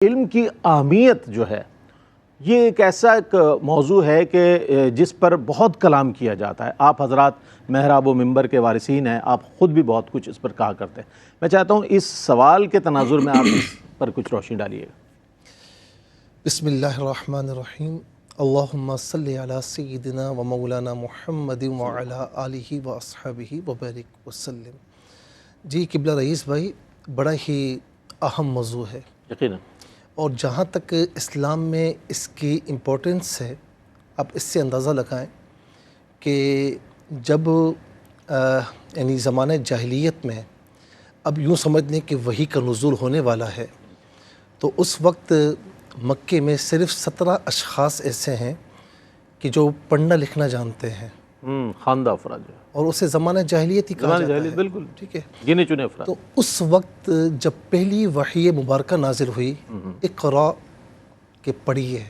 علم کی اہمیت جو ہے یہ ایک ایسا موضوع ہے کہ جس پر بہت کلام کیا جاتا ہے۔ آپ حضرات محراب و منبر کے وارثین ہیں، آپ خود بھی بہت کچھ اس پر کہا کرتے ہیں۔ میں چاہتا ہوں اس سوال کے تناظر میں آپ اس پر کچھ روشنی ڈالیے گا۔ بسم اللہ الرحمن الرحیم، اللہم صلی علی سیدنا و مولانا محمد وعلی آلہ و اصحابہ وبارک وسلم۔ جی قبلہ رئیس بھائی، بڑا ہی اہم موضوع ہے یقیناً، اور جہاں تک اسلام میں اس کی امپورٹنس ہے، آپ اس سے اندازہ لگائیں کہ جب یعنی زمانہ جاہلیت میں، اب یوں سمجھ لیں کہ وحی کا نزول ہونے والا ہے، تو اس وقت مکے میں صرف 17 اشخاص ایسے ہیں کہ جو پڑھنا لکھنا جانتے ہیں، خواندہ افراد جو ہے، اور اسے زمانہ جاہلیت ہی کہا جاتا ہے۔ بالکل ٹھیک ہے، گنے چنے افراد۔ تو اس وقت جب پہلی وحی مبارکہ نازل ہوئی، اقرا کہ پڑھیے،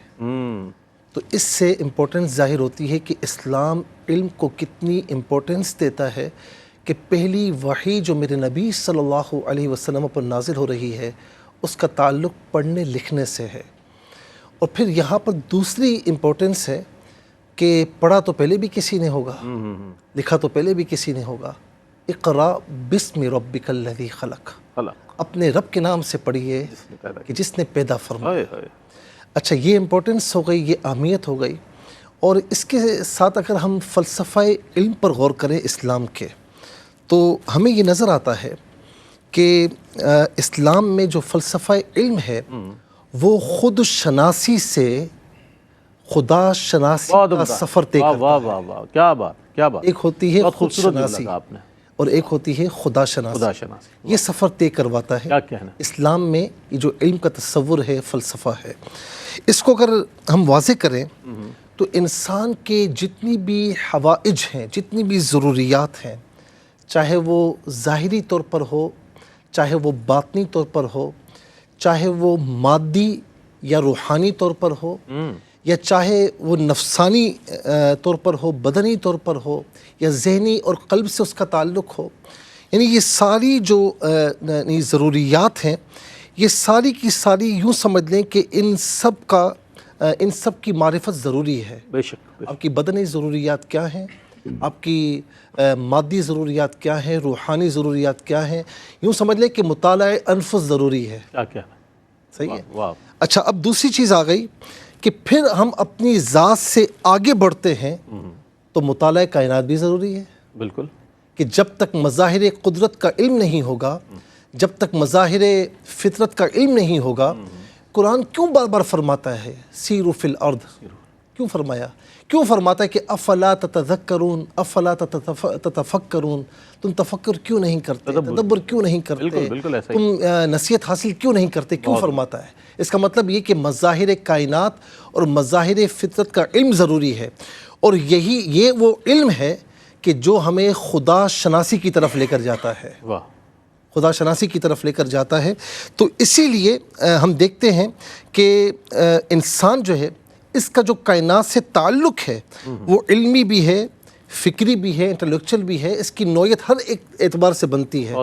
تو اس سے امپورٹنس ظاہر ہوتی ہے کہ اسلام علم کو کتنی امپورٹنس دیتا ہے کہ پہلی وحی جو میرے نبی صلی اللہ علیہ وسلم پر نازل ہو رہی ہے اس کا تعلق پڑھنے لکھنے سے ہے۔ اور پھر یہاں پر دوسری امپورٹنس ہے کہ پڑھا تو پہلے بھی کسی نے ہوگا، لکھا تو پہلے بھی کسی نے ہوگا۔ اقرا بسم ربک الذی خلق، اپنے رب کے نام سے پڑھیے کہ جس نے پیدا فرمایا۔ اچھا، یہ امپورٹنس ہو گئی، یہ اہمیت ہو گئی۔ اور اس کے ساتھ اگر ہم فلسفہ علم پر غور کریں اسلام کے، تو ہمیں یہ نظر آتا ہے کہ اسلام میں جو فلسفہ علم ہے وہ خود شناسی سے خدا شناسی کا سفر طے کرتا ہے۔ واہ واہ واہ، کیا بات، کیا بات۔ ایک ہوتی ہے خود شناسی آپ نے، اور ایک ہوتی ہے خدا شناسی۔ یہ سفر طے کرواتا ہے۔ کیا کہنا اسلام میں یہ جو علم کا تصور ہے، فلسفہ ہے، اس کو اگر ہم واضح کریں تو انسان کے جتنی بھی حوائج ہیں، جتنی بھی ضروریات ہیں، چاہے وہ ظاہری طور پر ہو، چاہے وہ باطنی طور پر ہو، چاہے وہ مادی یا روحانی طور پر ہو، یا چاہے وہ نفسانی طور پر ہو، بدنی طور پر ہو، یا ذہنی اور قلب سے اس کا تعلق ہو، یعنی یہ ساری جو ضروریات ہیں، یہ ساری کی ساری یوں سمجھ لیں کہ ان سب کی معرفت ضروری ہے۔ بے شک۔ آپ کی بدنی ضروریات کیا ہیں، آپ کی مادی ضروریات کیا ہیں، روحانی ضروریات کیا ہیں، یوں سمجھ لیں کہ مطالعہ انفس ضروری ہے۔ کیا کہنا، صحیح ہے۔ واہ۔ اچھا، اب دوسری چیز آ گئی کہ پھر ہم اپنی ذات سے آگے بڑھتے ہیں تو مطالعہ کائنات بھی ضروری ہے۔ بالکل، کہ جب تک مظاہر قدرت کا علم نہیں ہوگا، جب تک مظاہر فطرت کا علم نہیں ہوگا، قرآن کیوں بار بار فرماتا ہے سیروا فی الارض؟ کیوں فرمایا؟ کیوں فرماتا ہے کہ افلا تتذکرون، افلا تتفکرون؟ تم تفکر کیوں نہیں کرتے، تدبر کیوں نہیں کرتے، تم نصیحت حاصل کیوں نہیں کرتے؟ کیوں فرماتا ہے؟ اس کا مطلب یہ کہ مظاہر کائنات اور مظاہر فطرت کا علم ضروری ہے، اور یہ وہ علم ہے کہ جو ہمیں خدا شناسی کی طرف لے کر جاتا ہے، خدا شناسی کی طرف لے کر جاتا ہے۔ تو اسی لیے ہم دیکھتے ہیں کہ انسان جو ہے، اس کا جو کائنات سے تعلق ہے وہ علمی بھی ہے، فکری بھی ہے، انٹلیکچوئل بھی ہے، اس کی نوعیت ہر ایک اعتبار سے بنتی ہے۔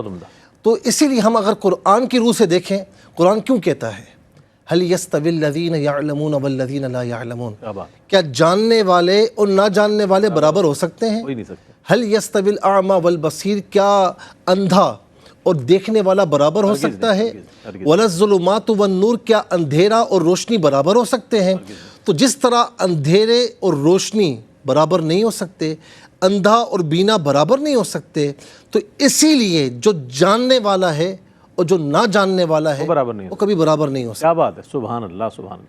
تو اسی لیے ہم اگر قرآن کی روح سے دیکھیں، قرآن کیوں کہتا ہے هل يستوي الذين يعلمون والذين لا يعلمون؟ کیا جاننے والے اور نہ جاننے والے برابر ہو سکتے ہیں؟ هل يستوي الاعمى والبصير؟ کیا اندھا اور دیکھنے والا برابر ہو سکتا ہے؟ ولا الظلمات والنور؟ کیا اندھیرا اور روشنی برابر ہو سکتے ہیں؟ تو جس طرح اندھیرے اور روشنی برابر نہیں ہو سکتے، اندھا اور بینا برابر نہیں ہو سکتے، تو اسی لیے جو جاننے والا ہے اور جو نہ جاننے والا ہے وہ کبھی برابر نہیں ہو سکتا۔ کیا بات ہے، سبحان اللہ، سبحان اللہ۔